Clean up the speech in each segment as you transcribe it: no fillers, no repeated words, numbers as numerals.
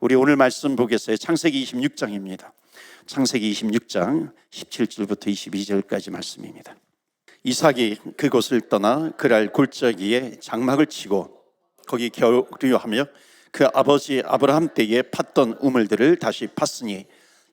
우리 오늘 말씀 보겠어요. 창세기 26장입니다. 창세기 26장 17절부터 22절까지 말씀입니다. 이삭이 그곳을 떠나 그랄 골짜기에 장막을 치고 거기 겨루하며 그 아버지 아브라함 때에 팠던 우물들을 다시 팠으니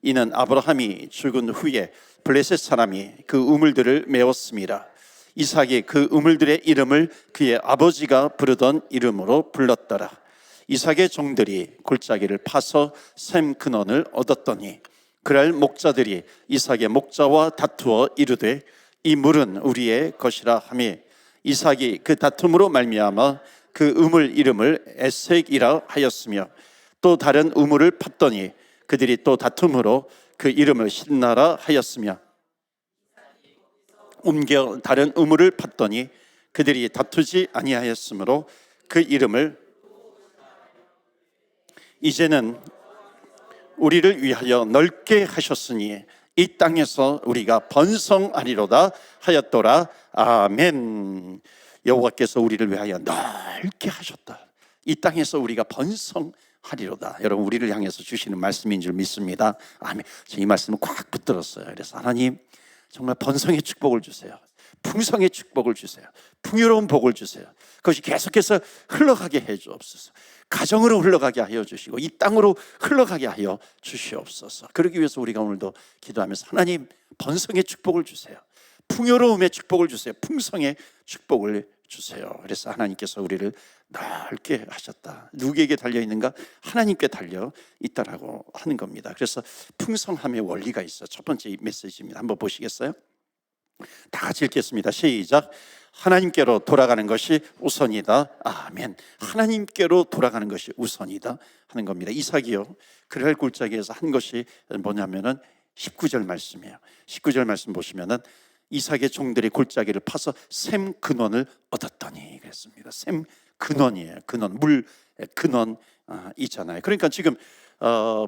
이는 아브라함이 죽은 후에 블레셋 사람이 그 우물들을 메웠습니다. 이삭이 그 우물들의 이름을 그의 아버지가 부르던 이름으로 불렀더라. 이삭의 종들이 골짜기를 파서 샘 근원을 얻었더니 그랄 목자들이 이삭의 목자와 다투어 이르되 이 물은 우리의 것이라 하며 이삭이 그 다툼으로 말미암아 그 우물 이름을 에색이라 하였으며 또 다른 우물을 팠더니 그들이 또 다툼으로 그 이름을 신나라 하였으며 옮겨 다른 우물을 팠더니 그들이 다투지 아니하였으므로 그 이름을 이제는 우리를 위하여 넓게 하셨으니 이 땅에서 우리가 번성하리로다 하였더라. 아멘. 여호와께서 우리를 위하여 넓게 하셨다. 이 땅에서 우리가 번성하리로다. 여러분, 우리를 향해서 주시는 말씀인 줄 믿습니다. 아멘. 이 말씀을 꽉 붙들었어요. 그래서 하나님 정말 번성의 축복을 주세요. 풍성의 축복을 주세요. 풍요로운 복을 주세요. 그것이 계속해서 흘러가게 해 주옵소서. 가정으로 흘러가게 하여 주시고 이 땅으로 흘러가게 하여 주시옵소서. 그러기 위해서 우리가 오늘도 기도하면서 하나님 번성의 축복을 주세요. 풍요로움의 축복을 주세요. 풍성의 축복을 주세요. 그래서 하나님께서 우리를 넓게 하셨다. 누구에게 달려있는가? 하나님께 달려있다라고 하는 겁니다. 그래서 풍성함의 원리가 있어요. 첫 번째 메시지입니다. 한번 보시겠어요? 다 같이 읽겠습니다. 시작. 하나님께로 돌아가는 것이 우선이다. 아멘. 하나님께로 돌아가는 것이 우선이다 하는 겁니다. 이삭이요 그랄 골짜기에서 한 것이 뭐냐면은 19절 말씀이에요. 19절 말씀 보시면은 이삭의 종들이 골짜기를 파서 샘 근원을 얻었더니 그랬습니다. 샘 근원이에요. 근원, 물 근원 있잖아요. 그러니까 지금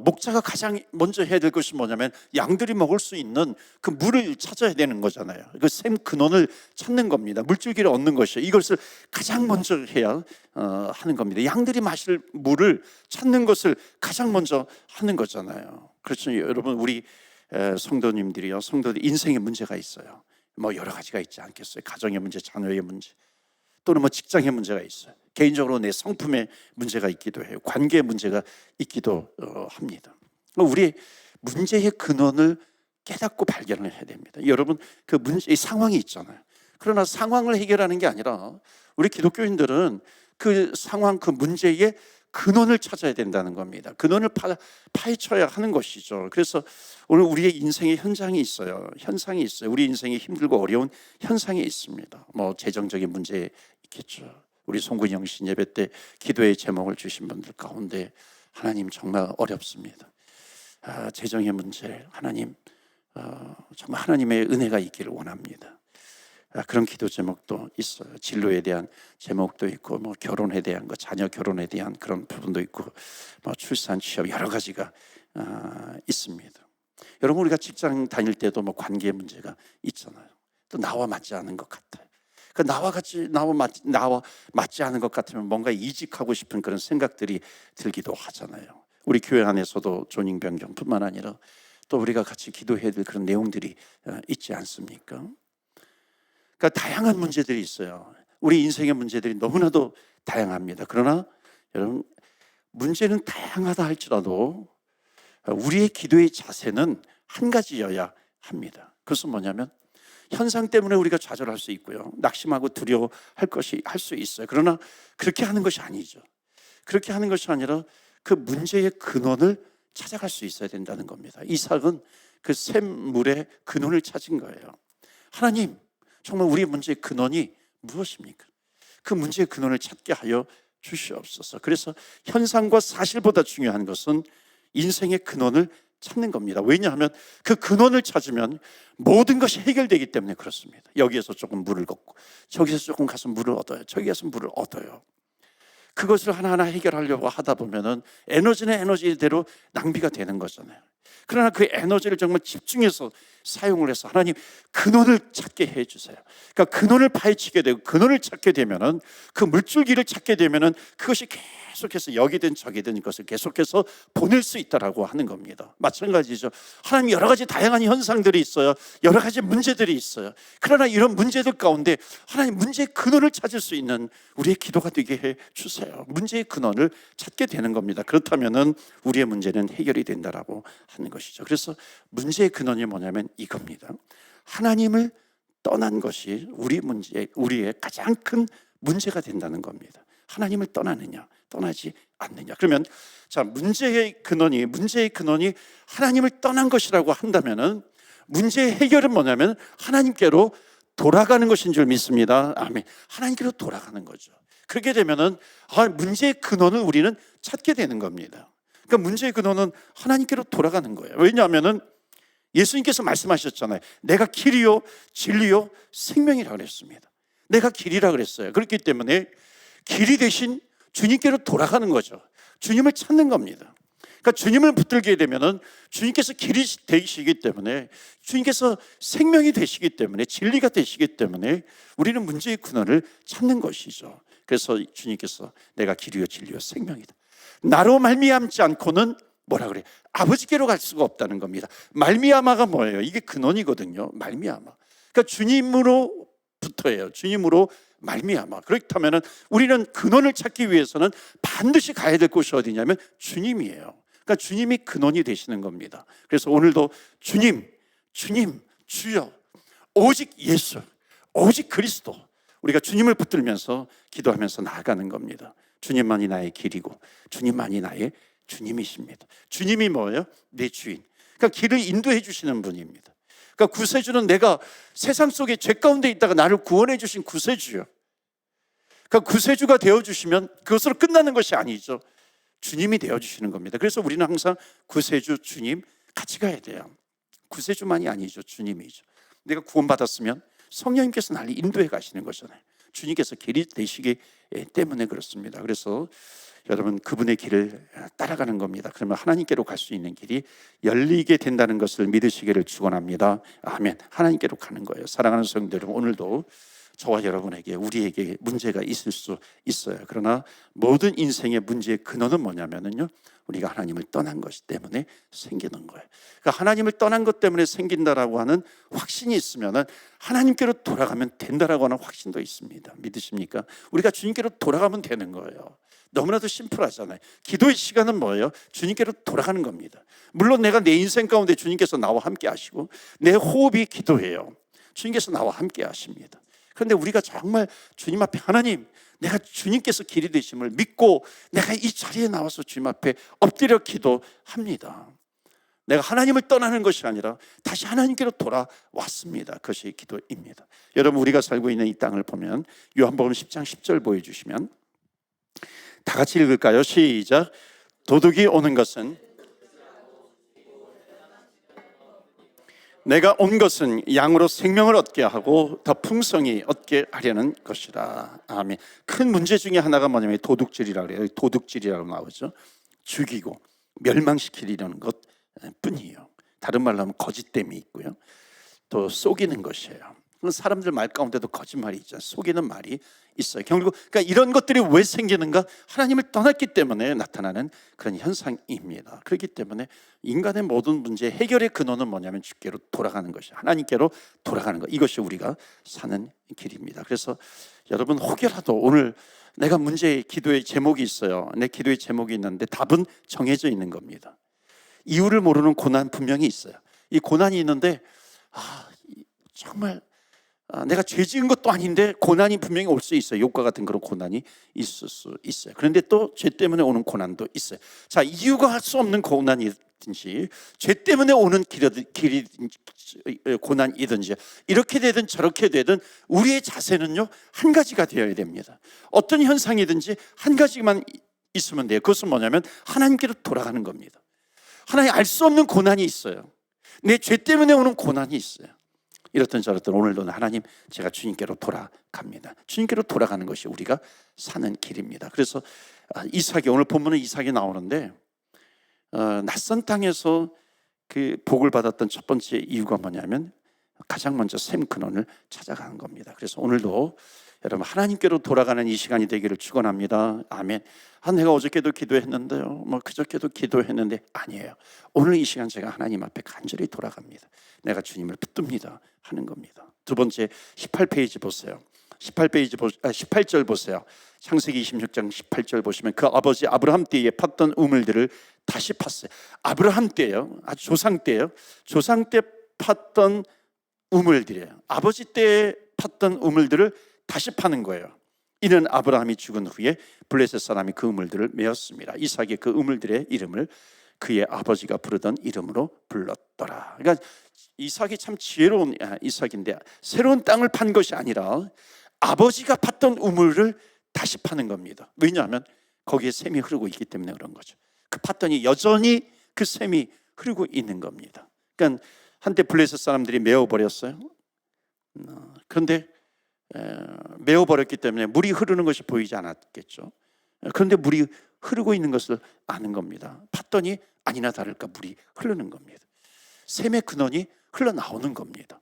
목자가 가장 먼저 해야 될 것이 뭐냐면 양들이 먹을 수 있는 그 물을 찾아야 되는 거잖아요. 그 샘 근원을 찾는 겁니다. 물줄기를 얻는 것이에요. 이것을 가장 먼저 해야 하는 겁니다. 양들이 마실 물을 찾는 것을 가장 먼저 하는 거잖아요. 그렇죠. 여러분, 우리 성도님들이요, 성도들 인생에 문제가 있어요. 뭐 여러 가지가 있지 않겠어요? 가정의 문제, 자녀의 문제, 또는 뭐 직장의 문제가 있어요. 개인적으로 내 성품에 문제가 있기도 해요. 관계에 문제가 있기도 합니다. 우리 문제의 근원을 깨닫고 발견을 해야 됩니다. 여러분, 그 문제의 상황이 있잖아요. 그러나 상황을 해결하는 게 아니라 우리 기독교인들은 그 상황, 그 문제의 근원을 찾아야 된다는 겁니다. 근원을 파헤쳐야 하는 것이죠. 그래서 오늘 우리의 인생의 현상이 있어요. 우리 인생이 힘들고 어려운 현상이 있습니다. 뭐 재정적인 문제 있겠죠. 우리 송근이 형신 예배 때 기도의 제목을 주신 분들 가운데 하나님 정말 어렵습니다. 재정의 문제, 하나님 정말 하나님의 은혜가 있기를 원합니다. 그런 기도 제목도 있어요. 진로에 대한 제목도 있고, 뭐 결혼에 대한 거, 자녀 결혼에 대한 그런 부분도 있고, 뭐 출산, 취업 여러 가지가 있습니다. 여러분, 우리가 직장 다닐 때도 뭐 관계 문제가 있잖아요. 또 나와 맞지 않은 것 같아요. 그 나와 맞지 않은 것 같으면 뭔가 이직하고 싶은 그런 생각들이 들기도 하잖아요. 우리 교회 안에서도 존ing변경뿐만 아니라 또 우리가 같이 기도해야 될 그런 내용들이 있지 않습니까? 그러니까 다양한 문제들이 있어요. 우리 인생의 문제들이 너무나도 다양합니다. 그러나 여러분, 문제는 다양하다 할지라도 우리의 기도의 자세는 한 가지여야 합니다. 그것은 뭐냐면 현상 때문에 우리가 좌절할 수 있고요, 낙심하고 두려워할 것이 할 수 있어요. 그러나 그렇게 하는 것이 아니죠. 그렇게 하는 것이 아니라 그 문제의 근원을 찾아갈 수 있어야 된다는 겁니다. 이삭은 그 샘물의 근원을 찾은 거예요. 하나님, 정말 우리의 문제의 근원이 무엇입니까? 그 문제의 근원을 찾게 하여 주시옵소서. 그래서 현상과 사실보다 중요한 것은 인생의 근원을 찾는 겁니다. 왜냐하면 그 근원을 찾으면 모든 것이 해결되기 때문에 그렇습니다. 여기에서 조금 물을 걷고 저기서 조금 가서 물을 얻어요. 저기 가서 물을 얻어요. 그것을 하나하나 해결하려고 하다 보면은 에너지는 에너지대로 낭비가 되는 거잖아요. 그러나 그 에너지를 정말 집중해서 사용을 해서 하나님 근원을 찾게 해주세요. 그러니까 근원을 파헤치게 되고 근원을 찾게 되면은 그 물줄기를 찾게 되면은 그것이 계속해서 여기든 저기든 이것을 계속해서 보낼 수 있다라고 하는 겁니다. 마찬가지죠. 하나님 여러 가지 다양한 현상들이 있어요. 여러 가지 문제들이 있어요. 그러나 이런 문제들 가운데 하나님 문제의 근원을 찾을 수 있는 우리의 기도가 되게 해 주세요. 문제의 근원을 찾게 되는 겁니다. 그렇다면은 우리의 문제는 해결이 된다라고 하는 것이죠. 그래서 문제의 근원이 뭐냐면 이겁니다. 하나님을 떠난 것이 우리의 가장 큰 문제가 된다는 겁니다. 하나님을 떠나느냐, 떠나지 않느냐. 그러면 자, 문제의 근원이 하나님을 떠난 것이라고 한다면은 문제의 해결은 뭐냐면 하나님께로 돌아가는 것인 줄 믿습니다. 아멘. 하나님께로 돌아가는 거죠. 그렇게 되면은 문제의 근원을 우리는 찾게 되는 겁니다. 그러니까 문제의 근원은 하나님께로 돌아가는 거예요. 왜냐하면은 예수님께서 말씀하셨잖아요. 내가 길이요 진리요 생명이라고 그랬습니다. 내가 길이라 그랬어요. 그렇기 때문에 길이 대신 주님께로 돌아가는 거죠. 주님을 찾는 겁니다. 그러니까 주님을 붙들게 되면은 주님께서 길이 되시기 때문에, 주님께서 생명이 되시기 때문에, 진리가 되시기 때문에 우리는 문제의 근원을 찾는 것이죠. 그래서 주님께서 내가 길이요 진리요 생명이다. 나로 말미암지 않고는 뭐라 그래? 아버지께로 갈 수가 없다는 겁니다. 말미암아가 뭐예요? 이게 근원이거든요. 말미암아. 그러니까 주님으로부터예요. 주님으로 말미암아. 그렇다면은 우리는 근원을 찾기 위해서는 반드시 가야 될 곳이 어디냐면 주님이에요. 그러니까 주님이 근원이 되시는 겁니다. 그래서 오늘도 주님, 주여, 오직 예수, 오직 그리스도, 우리가 주님을 붙들면서 기도하면서 나아가는 겁니다. 주님만이 나의 길이고 주님만이 나의 주님이십니다. 주님이 뭐예요? 내 주인. 그러니까 길을 인도해 주시는 분입니다. 그러니까 구세주는 내가 세상 속에 죄 가운데 있다가 나를 구원해 주신 구세주요. 그러니까 구세주가 되어주시면 그것으로 끝나는 것이 아니죠. 주님이 되어주시는 겁니다. 그래서 우리는 항상 구세주, 주님 같이 가야 돼요. 구세주만이 아니죠. 주님이죠. 내가 구원받았으면 성령님께서 나를 인도해 가시는 거잖아요. 주님께서 길이 되시기 때문에 그렇습니다. 그래서 여러분 그분의 길을 따라가는 겁니다. 그러면 하나님께로 갈 수 있는 길이 열리게 된다는 것을 믿으시기를 축원합니다. 아멘. 하나님께로 가는 거예요. 사랑하는 성도 여러분, 오늘도 저와 여러분에게, 우리에게 문제가 있을 수 있어요. 그러나 모든 인생의 문제의 근원은 뭐냐면요, 우리가 하나님을 떠난 것 때문에 생기는 거예요. 그러니까 하나님을 떠난 것 때문에 생긴다라고 하는 확신이 있으면 하나님께로 돌아가면 된다라고 하는 확신도 있습니다. 믿으십니까? 우리가 주님께로 돌아가면 되는 거예요. 너무나도 심플하잖아요. 기도의 시간은 뭐예요? 주님께로 돌아가는 겁니다. 물론 내가 내 인생 가운데 주님께서 나와 함께 하시고 내 호흡이 기도예요. 주님께서 나와 함께 하십니다. 그런데 우리가 정말 주님 앞에, 하나님, 내가 주님께서 길이 되심을 믿고 내가 이 자리에 나와서 주님 앞에 엎드려 기도합니다. 내가 하나님을 떠나는 것이 아니라 다시 하나님께로 돌아왔습니다. 그것이 기도입니다. 여러분, 우리가 살고 있는 이 땅을 보면 요한복음 10장 10절 보여주시면 다 같이 읽을까요? 시작. 도둑이 오는 것은, 내가 온 것은 양으로 생명을 얻게 하고 더 풍성히 얻게 하려는 것이라. 아멘. 큰 문제 중에 하나가 뭐냐면 도둑질이라고 그래요. 도둑질이라고 나오죠. 죽이고 멸망시키려는 것 뿐이에요. 다른 말로 하면 거짓됨이 있고요, 또 속이는 것이에요. 사람들 말 가운데도 거짓말이 있잖아요. 속이는 말이 있어요. 결국 그러니까 이런 것들이 왜 생기는가? 하나님을 떠났기 때문에 나타나는 그런 현상입니다. 그렇기 때문에 인간의 모든 문제 해결의 근원은 뭐냐면 주께로 돌아가는 것이, 하나님께로 돌아가는 것, 이것이 우리가 사는 길입니다. 그래서 여러분, 혹여라도 오늘 내가 문제의 기도의 제목이 있어요. 내 기도의 제목이 있는데 답은 정해져 있는 겁니다. 이유를 모르는 고난 분명히 있어요. 이 고난이 있는데 정말 내가 죄 지은 것도 아닌데 고난이 분명히 올 수 있어요. 욥과 같은 그런 고난이 있을 수 있어요. 그런데 또 죄 때문에 오는 고난도 있어요. 자, 이유가 할 수 없는 고난이든지 죄 때문에 오는 고난이든지 이렇게 되든 저렇게 되든 우리의 자세는요, 한 가지가 되어야 됩니다. 어떤 현상이든지 한 가지만 있으면 돼요. 그것은 뭐냐면 하나님께로 돌아가는 겁니다. 하나님, 알 수 없는 고난이 있어요. 내 죄 때문에 오는 고난이 있어요. 이렇든 저렇든 오늘도 하나님, 제가 주님께로 돌아갑니다. 주님께로 돌아가는 것이 우리가 사는 길입니다. 그래서 이삭이, 오늘 본문은 이삭이 나오는데 낯선 땅에서 그 복을 받았던 첫 번째 이유가 뭐냐면 가장 먼저 샘 근원을 찾아가는 겁니다. 그래서 오늘도 여러분 하나님께로 돌아가는 이 시간이 되기를 축원합니다. 아멘. 내가 어저께도 기도했는데요, 그저께도 기도했는데, 아니에요. 오늘 이 시간 제가 하나님 앞에 간절히 돌아갑니다. 내가 주님을 붙듭니다 하는 겁니다. 두 번째 18페이지 보세요. 18절 보세요. 창세기 26장 18절 보시면 그 아버지 아브라함 때에 팠던 우물들을 다시 팠어요. 아브라함 때요, 아주 조상 때요, 조상 때 팠던 우물들이에요. 아버지 때에 팠던 우물들을 다시 파는 거예요. 이는 아브라함이 죽은 후에 블레셋 사람이 그 우물들을 메었습니다. 이삭이 그 우물들의 이름을 그의 아버지가 부르던 이름으로 불렀더라. 그러니까 이삭이 참 지혜로운 이삭인데, 새로운 땅을 판 것이 아니라 아버지가 팠던 우물을 다시 파는 겁니다. 왜냐하면 거기에 샘이 흐르고 있기 때문에 그런 거죠. 그 팠더니 여전히 그 샘이 흐르고 있는 겁니다. 그러니까 한때 블레셋 사람들이 메어버렸어요. 그런데 메어버렸기 때문에 물이 흐르는 것이 보이지 않았겠죠. 그런데 물이 흐르고 있는 것을 아는 겁니다. 팠더니 아니나 다를까 물이 흐르는 겁니다. 샘의 근원이 흘러나오는 겁니다.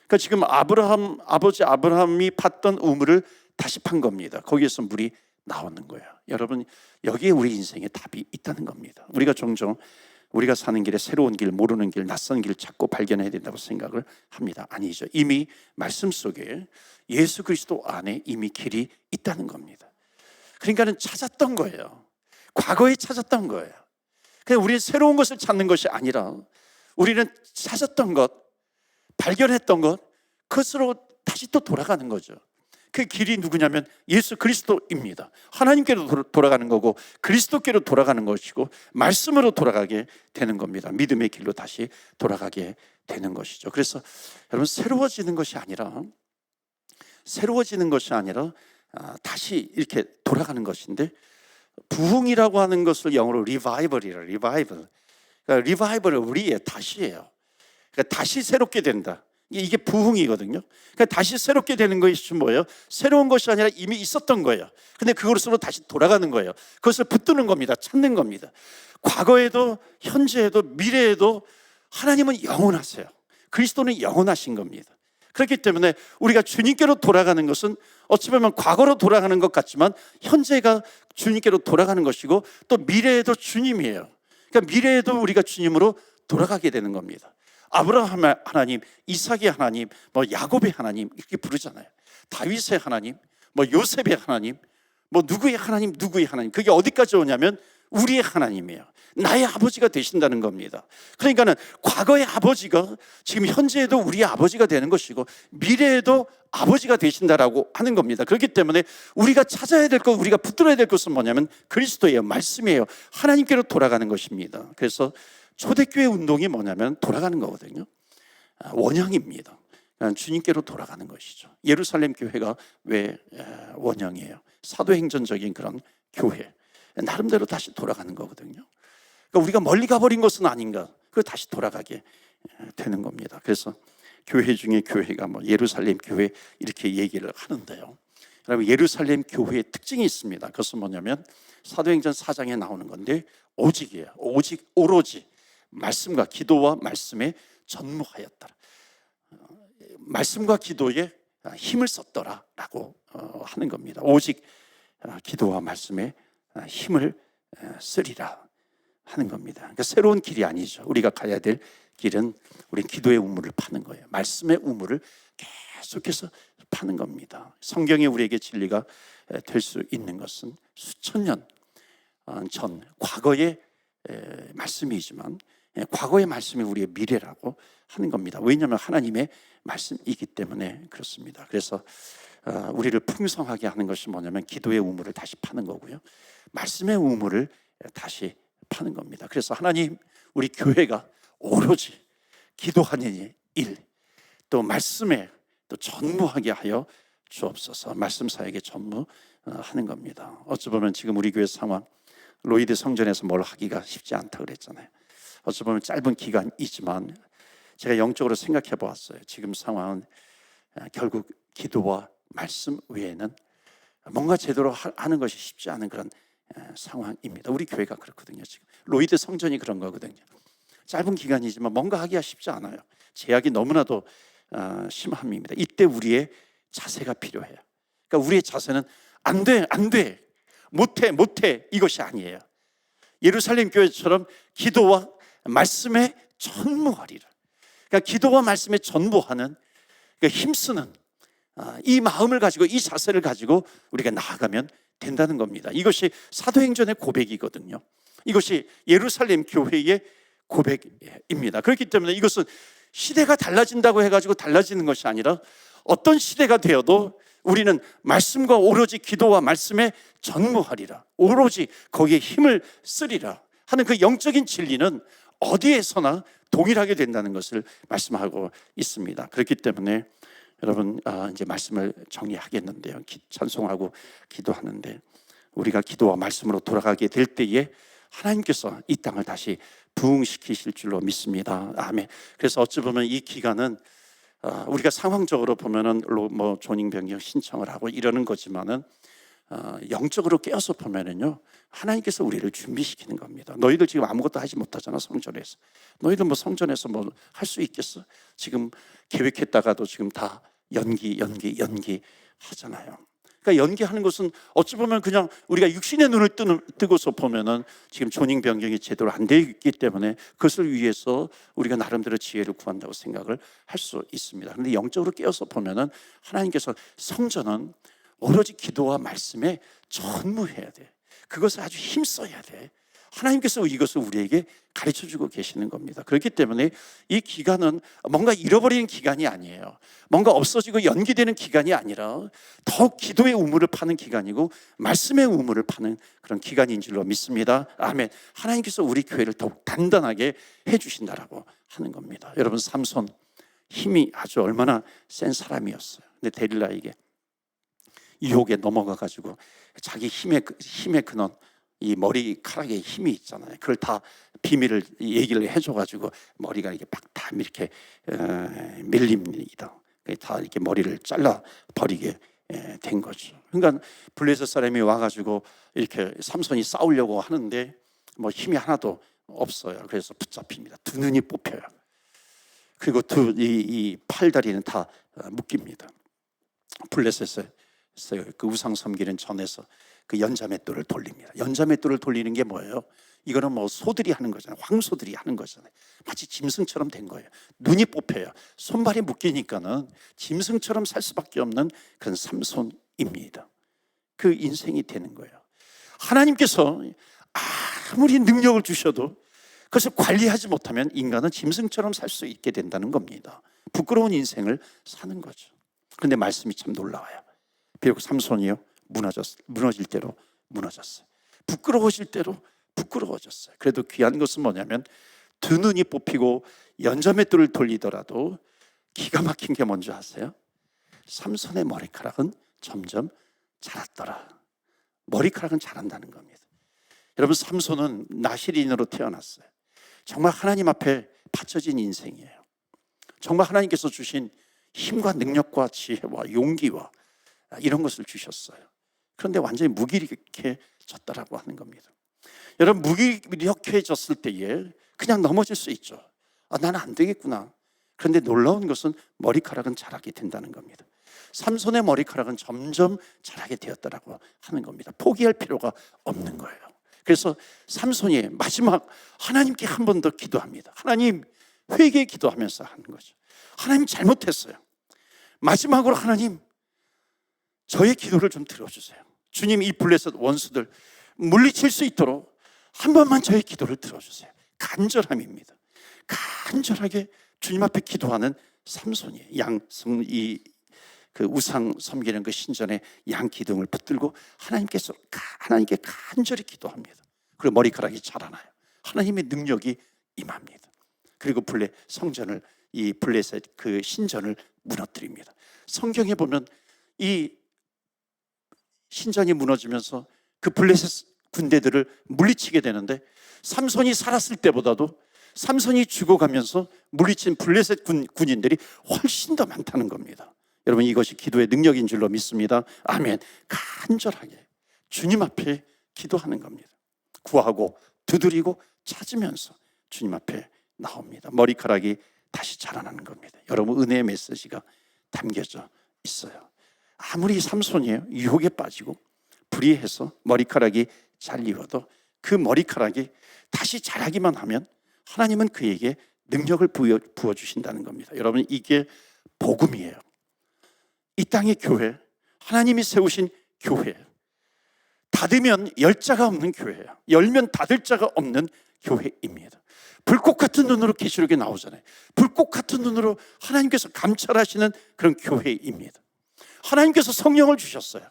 그러니까 지금 아버지 아브라함이 팠던 우물을 다시 판 겁니다. 거기에서 물이 나오는 거예요. 여러분, 여기에 우리 인생에 답이 있다는 겁니다. 우리가 종종 우리가 사는 길에 새로운 길, 모르는 길, 낯선 길 찾고 발견해야 된다고 생각을 합니다. 아니죠. 이미 말씀 속에 예수 그리스도 안에 이미 길이 있다는 겁니다. 그러니까는 찾았던 거예요. 과거에 찾았던 거예요. 그냥 우리는 새로운 것을 찾는 것이 아니라 우리는 찾았던 것, 발견했던 것, 그것으로 다시 또 돌아가는 거죠. 그 길이 누구냐면 예수 그리스도입니다. 하나님께로 돌아가는 거고 그리스도께로 돌아가는 것이고 말씀으로 돌아가게 되는 겁니다. 믿음의 길로 다시 돌아가게 되는 것이죠. 그래서 여러분, 새로워지는 것이 아니라 다시 이렇게 돌아가는 것인데, 부흥이라고 하는 것을 영어로 리바이벌이라. 리바이벌. 그러니까 리바이벌은 우리의 다시예요. 그러니까 다시 새롭게 된다. 이게 부흥이거든요. 그러니까 다시 새롭게 되는 것이 뭐예요? 새로운 것이 아니라 이미 있었던 거예요. 근데 그것으로 다시 돌아가는 거예요. 그것을 붙드는 겁니다. 찾는 겁니다. 과거에도 현재에도 미래에도 하나님은 영원하세요. 그리스도는 영원하신 겁니다. 그렇기 때문에 우리가 주님께로 돌아가는 것은 어찌 보면 과거로 돌아가는 것 같지만 현재가 주님께로 돌아가는 것이고 또 미래에도 주님이에요. 그러니까 미래에도 우리가 주님으로 돌아가게 되는 겁니다. 아브라함의 하나님, 이삭의 하나님, 야곱의 하나님 이렇게 부르잖아요. 다윗의 하나님, 요셉의 하나님, 누구의 하나님, 누구의 하나님. 그게 어디까지 오냐면 우리의 하나님이에요. 나의 아버지가 되신다는 겁니다. 그러니까는 과거의 아버지가 지금 현재에도 우리의 아버지가 되는 것이고 미래에도 아버지가 되신다라고 하는 겁니다. 그렇기 때문에 우리가 찾아야 될 것, 우리가 붙들어야 될 것은 뭐냐면 그리스도예요. 말씀이에요. 하나님께로 돌아가는 것입니다. 그래서 초대교회 운동이 뭐냐면 돌아가는 거거든요. 원형입니다. 주님께로 돌아가는 것이죠. 예루살렘 교회가 왜 원형이에요? 사도행전적인 그런 교회, 나름대로 다시 돌아가는 거거든요. 그러니까 우리가 멀리 가버린 것은 아닌가, 그 다시 돌아가게 되는 겁니다. 그래서 교회 중에 교회가 예루살렘 교회 이렇게 얘기를 하는데요. 여러분, 예루살렘 교회의 특징이 있습니다. 그것은 뭐냐면 사도행전 4장에 나오는 건데 오직이에요. 오로지 말씀과 기도와 말씀에 전무하였더라. 말씀과 기도에 힘을 썼더라라고 하는 겁니다. 오직 기도와 말씀에 힘을 쓰리라 하는 겁니다. 그러니까 새로운 길이 아니죠. 우리가 가야 될 길은 우린 기도의 우물을 파는 거예요. 말씀의 우물을 계속해서 파는 겁니다. 성경에 우리에게 진리가 될 수 있는 것은 수천 년 전 과거의 말씀이지만 과거의 말씀이 우리의 미래라고 하는 겁니다. 왜냐하면 하나님의 말씀이기 때문에 그렇습니다. 그래서 우리를 풍성하게 하는 것이 뭐냐면 기도의 우물을 다시 파는 거고요, 말씀의 우물을 다시 파는 겁니다. 그래서 하나님, 우리 교회가 오로지 기도하는 일, 또 말씀에 또 전무하게 하여 주옵소서. 말씀 사역에 전무하는 겁니다. 어찌 보면 지금 우리 교회 상황, 로이드 성전에서 뭘 하기가 쉽지 않다 그랬잖아요. 어찌 보면 짧은 기간이지만 제가 영적으로 생각해 보았어요. 지금 상황은 결국 기도와 말씀 외에는 뭔가 제대로 하는 것이 쉽지 않은 그런 상황입니다. 우리 교회가 그렇거든요. 지금 로이드 성전이 그런 거거든요. 짧은 기간이지만 뭔가 하기가 쉽지 않아요. 제약이 너무나도 심함입니다. 이때 우리의 자세가 필요해요. 그러니까 우리의 자세는 안 돼, 안 돼, 못해 이것이 아니에요. 예루살렘 교회처럼 기도와 말씀에 전무하리라. 그러니까 기도와 말씀에 전무하는, 그러니까 힘쓰는 이 마음을 가지고, 이 자세를 가지고 우리가 나아가면 된다는 겁니다. 이것이 사도행전의 고백이거든요. 이것이 예루살렘 교회의 고백입니다. 그렇기 때문에 이것은 시대가 달라진다고 해가지고 달라지는 것이 아니라, 어떤 시대가 되어도 우리는 말씀과 오로지 기도와 말씀에 전무하리라, 오로지 거기에 힘을 쓰리라 하는 그 영적인 진리는 어디에서나 동일하게 된다는 것을 말씀하고 있습니다. 그렇기 때문에 여러분, 이제 말씀을 정리하겠는데요. 찬송하고 기도하는데, 우리가 기도와 말씀으로 돌아가게 될 때에 하나님께서 이 땅을 다시 부흥시키실 줄로 믿습니다. 아멘. 그래서 어찌 보면 이 기간은 우리가 상황적으로 보면은 뭐 존임 변경 신청을 하고 이러는 거지만은 영적으로 깨어서 보면은요, 하나님께서 우리를 준비시키는 겁니다. 너희들 지금 아무것도 하지 못하잖아, 성전에서. 너희들 뭐 성전에서 뭐 할 수 있겠어? 지금 계획했다가도 지금 다 연기 하잖아요. 그러니까 연기하는 것은 어찌 보면 그냥 우리가 육신의 눈을 뜨고서 보면은 지금 존임 변경이 제대로 안 되어 있기 때문에 그것을 위해서 우리가 나름대로 지혜를 구한다고 생각을 할 수 있습니다. 그런데 영적으로 깨어서 보면은 하나님께서 성전은 오로지 기도와 말씀에 전무해야 돼. 그것을 아주 힘써야 돼. 하나님께서 이것을 우리에게 가르쳐주고 계시는 겁니다. 그렇기 때문에 이 기간은 뭔가 잃어버리는 기간이 아니에요. 뭔가 없어지고 연기되는 기간이 아니라 더욱 기도의 우물을 파는 기간이고 말씀의 우물을 파는 그런 기간인 줄로 믿습니다. 아멘. 하나님께서 우리 교회를 더욱 단단하게 해주신다라고 하는 겁니다. 여러분, 삼손 힘이 아주 얼마나 센 사람이었어요. 근데 데릴라에게 유혹에 넘어가가지고 자기 힘의 근원, 이 머리카락에 힘이 있잖아요. 그걸 다 비밀을 얘기를 해줘가지고 머리가 이게 막 다 이렇게 밀립니다. 다 이렇게 머리를 잘라 버리게 된 거죠. 그러니까 블레셋 사람이 와가지고 이렇게 삼손이 싸우려고 하는데 뭐 힘이 하나도 없어요. 그래서 붙잡힙니다. 두 눈이 뽑혀요. 그리고 이 팔다리는 다 묶입니다. 블레셋의 그 우상 섬기는 전에서 그 연자맷돌을 돌립니다. 연자맷돌을 돌리는 게 뭐예요? 이거는 뭐 소들이 하는 거잖아요. 황소들이 하는 거잖아요. 마치 짐승처럼 된 거예요. 눈이 뽑혀요. 손발이 묶이니까는 짐승처럼 살 수밖에 없는 그런 삼손입니다. 그 인생이 되는 거예요. 하나님께서 아무리 능력을 주셔도 그것을 관리하지 못하면 인간은 짐승처럼 살 수 있게 된다는 겁니다. 부끄러운 인생을 사는 거죠. 그런데 말씀이 참 놀라워요. 비록 삼손이요, 무너질 대로 무너졌어요. 부끄러워질 대로 부끄러워졌어요. 그래도 귀한 것은 뭐냐면 두 눈이 뽑히고 연자맷돌을 돌리더라도 기가 막힌 게 뭔지 아세요? 삼손의 머리카락은 점점 자랐더라. 머리카락은 자란다는 겁니다. 여러분, 삼손은 나실인으로 태어났어요. 정말 하나님 앞에 바쳐진 인생이에요. 정말 하나님께서 주신 힘과 능력과 지혜와 용기와 이런 것을 주셨어요. 그런데 완전히 무기력해졌다라고 하는 겁니다. 여러분, 무기력해졌을 때에 그냥 넘어질 수 있죠. 나는 안 되겠구나. 그런데 놀라운 것은 머리카락은 자라게 된다는 겁니다. 삼손의 머리카락은 점점 자라게 되었다라고 하는 겁니다. 포기할 필요가 없는 거예요. 그래서 삼손이 마지막 하나님께 한 번 더 기도합니다. 하나님, 회개 기도하면서 하는 거죠. 하나님, 잘못했어요. 마지막으로 하나님, 저의 기도를 좀 들어주세요. 주님, 이 블레셋 원수들 물리칠 수 있도록 한 번만 저의 기도를 들어주세요. 간절함입니다. 간절하게 주님 앞에 기도하는 삼손이에요. 그 우상 섬기는 그 신전에 양 기둥을 붙들고 하나님께 간절히 기도합니다. 그리고 머리카락이 자라나요. 하나님의 능력이 임합니다. 그리고 이 블레셋 그 신전을 무너뜨립니다. 성경에 보면 이 신전이 무너지면서 그 블레셋 군대들을 물리치게 되는데, 삼손이 살았을 때보다도 삼손이 죽어가면서 물리친 블레셋 군인들이 훨씬 더 많다는 겁니다. 여러분, 이것이 기도의 능력인 줄로 믿습니다. 아멘. 간절하게 주님 앞에 기도하는 겁니다. 구하고 두드리고 찾으면서 주님 앞에 나옵니다. 머리카락이 다시 자라나는 겁니다. 여러분, 은혜의 메시지가 담겨져 있어요. 아무리 삼손이 유혹에 빠지고 불의해서 머리카락이 잘리워도 그 머리카락이 다시 자라기만 하면 하나님은 그에게 능력을 부어주신다는 겁니다. 여러분, 이게 복음이에요. 이 땅의 교회, 하나님이 세우신 교회, 닫으면 열 자가 없는 교회예요. 열면 닫을 자가 없는 교회입니다. 불꽃 같은 눈으로 계시록에 나오잖아요. 불꽃 같은 눈으로 하나님께서 감찰하시는 그런 교회입니다. 하나님께서 성령을 주셨어요.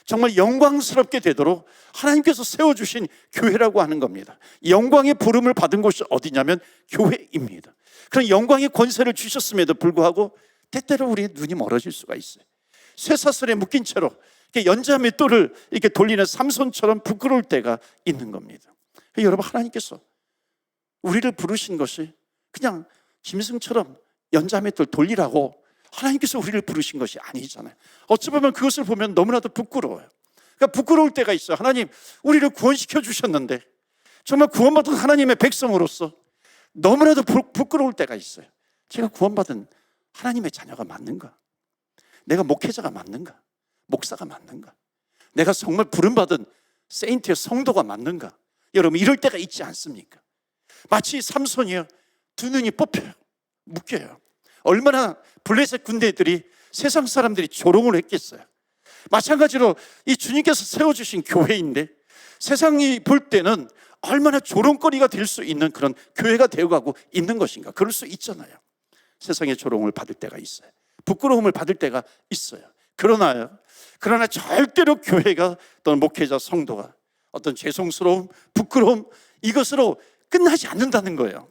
정말 영광스럽게 되도록 하나님께서 세워주신 교회라고 하는 겁니다. 영광의 부름을 받은 곳이 어디냐면 교회입니다. 그런 영광의 권세를 주셨음에도 불구하고 때때로 우리의 눈이 멀어질 수가 있어요. 쇠사슬에 묶인 채로 연자 맷돌을 이렇게 돌리는 삼손처럼 부끄러울 때가 있는 겁니다. 여러분, 하나님께서 우리를 부르신 것이 그냥 짐승처럼 연자 맷돌 돌리라고 하나님께서 우리를 부르신 것이 아니잖아요. 어찌 보면 그것을 보면 너무나도 부끄러워요. 그러니까 부끄러울 때가 있어요. 하나님, 우리를 구원시켜 주셨는데 정말 구원받은 하나님의 백성으로서 너무나도 부끄러울 때가 있어요. 제가 구원받은 하나님의 자녀가 맞는가? 내가 목회자가 맞는가? 목사가 맞는가? 내가 정말 부름받은 세인트의 성도가 맞는가? 여러분, 이럴 때가 있지 않습니까? 마치 삼손이요, 두 눈이 뽑혀요, 묶여요. 얼마나 블레셋 군대들이, 세상 사람들이 조롱을 했겠어요. 마찬가지로 이 주님께서 세워주신 교회인데 세상이 볼 때는 얼마나 조롱거리가 될 수 있는 그런 교회가 되어가고 있는 것인가? 그럴 수 있잖아요. 세상의 조롱을 받을 때가 있어요. 부끄러움을 받을 때가 있어요. 그러나 절대로 교회가 또는 목회자 성도가 어떤 죄송스러움, 부끄러움, 이것으로 끝나지 않는다는 거예요.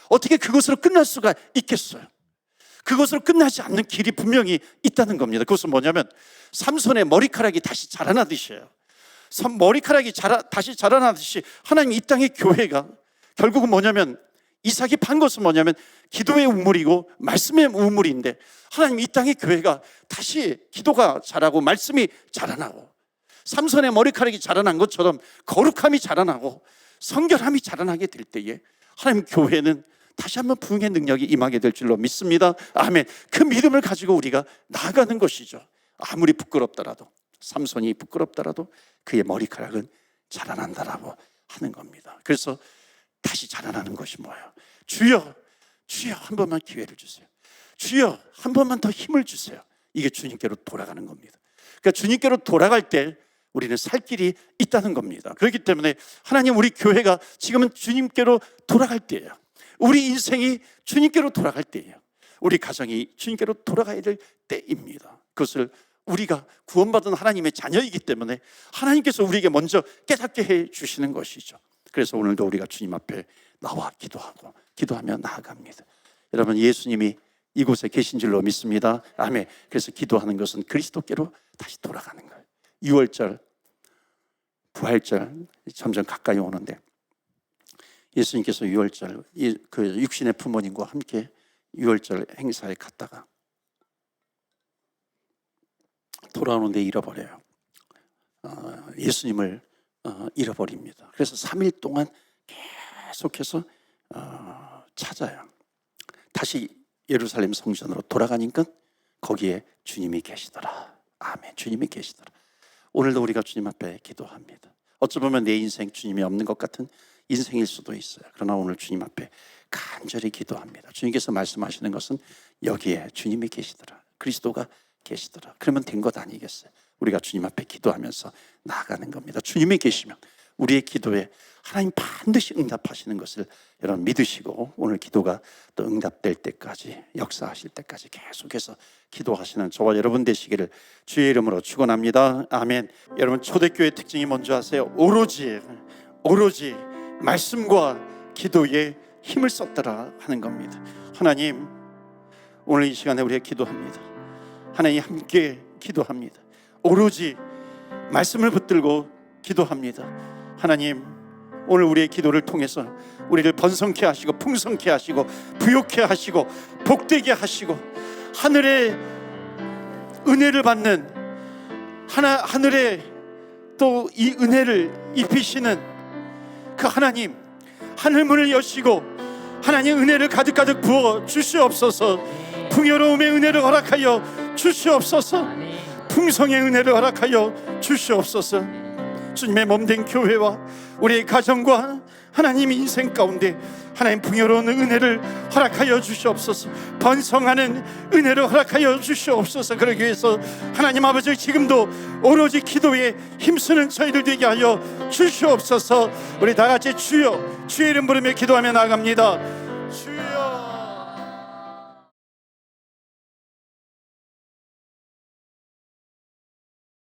어떻게 그것으로 끝날 수가 있겠어요? 그것으로 끝나지 않는 길이 분명히 있다는 겁니다. 그것은 뭐냐면 삼손의 머리카락이 다시 자라나듯이에요. 머리카락이 다시 자라나듯이 하나님 이 땅의 교회가 결국은 뭐냐면, 이삭이 판 것은 뭐냐면 기도의 우물이고 말씀의 우물인데, 하나님 이 땅의 교회가 다시 기도가 자라고 말씀이 자라나고 삼손의 머리카락이 자라난 것처럼 거룩함이 자라나고 성결함이 자라나게 될 때에 하나님 교회는 다시 한번 부흥의 능력이 임하게 될 줄로 믿습니다. 아멘. 그 믿음을 가지고 우리가 나아가는 것이죠. 아무리 부끄럽더라도, 삼손이 부끄럽더라도 그의 머리카락은 자라난다라고 하는 겁니다. 그래서 다시 자라나는 것이 뭐예요? 주여, 주여 한 번만 기회를 주세요. 주여 한 번만 더 힘을 주세요. 이게 주님께로 돌아가는 겁니다. 그러니까 주님께로 돌아갈 때 우리는 살 길이 있다는 겁니다. 그렇기 때문에 하나님, 우리 교회가 지금은 주님께로 돌아갈 때예요. 우리 인생이 주님께로 돌아갈 때예요. 우리 가정이 주님께로 돌아가야 될 때입니다. 그것을 우리가 구원받은 하나님의 자녀이기 때문에 하나님께서 우리에게 먼저 깨닫게 해 주시는 것이죠. 그래서 오늘도 우리가 주님 앞에 나와 기도하며 나아갑니다. 여러분, 예수님이 이곳에 계신 줄로 믿습니다. 아멘. 그래서 기도하는 것은 그리스도께로 다시 돌아가는 거예요. 6월절, 부활절 점점 가까이 오는데 예수님께서 6월절 그 육신의 부모님과 함께 6월절 행사에 갔다가 돌아오는데 잃어버려요. 예수님을 잃어버립니다. 그래서 3일 동안 계속해서 찾아요. 다시 예루살렘 성전으로 돌아가니까 거기에 주님이 계시더라. 아멘. 주님이 계시더라. 오늘도 우리가 주님 앞에 기도합니다. 어찌 보면 내 인생 주님이 없는 것 같은 인생일 수도 있어요. 그러나 오늘 주님 앞에 간절히 기도합니다. 주님께서 말씀하시는 것은 여기에 주님이 계시더라, 그리스도가 계시더라. 그러면 된 것 아니겠어요? 우리가 주님 앞에 기도하면서 나아가는 겁니다. 주님이 계시면 우리의 기도에 하나님 반드시 응답하시는 것을 여러분 믿으시고, 오늘 기도가 또 응답될 때까지, 역사하실 때까지 계속해서 기도하시는 저와 여러분 되시기를 주의 이름으로 축원합니다. 아멘. 여러분, 초대교회 특징이 뭔지 아세요? 오로지 말씀과 기도에 힘을 썼더라 하는 겁니다. 하나님, 오늘 이 시간에 우리가 기도합니다. 하나님, 함께 기도합니다. 오로지 말씀을 붙들고 기도합니다. 하나님, 오늘 우리의 기도를 통해서 우리를 번성케 하시고 풍성케 하시고 부욕케 하시고 복되게 하시고 하늘의 은혜를 받는 하늘의 또 이 은혜를 입히시는 그 하나님, 하늘문을 여시고 하나님 은혜를 가득가득 부어 주시옵소서. 풍요로움의 은혜를 허락하여 주시옵소서. 풍성의 은혜를 허락하여 주시옵소서. 주님의 몸된 교회와 우리의 가정과 하나님 인생 가운데 하나님 풍요로운 은혜를 허락하여 주시옵소서. 번성하는 은혜를 허락하여 주시옵소서. 그러기 위해서 하나님 아버지 지금도 오로지 기도에 힘쓰는 저희들 되게 하여 주시옵소서. 우리 다 같이 주여, 주의 이름 부르며 기도하며 나아갑니다.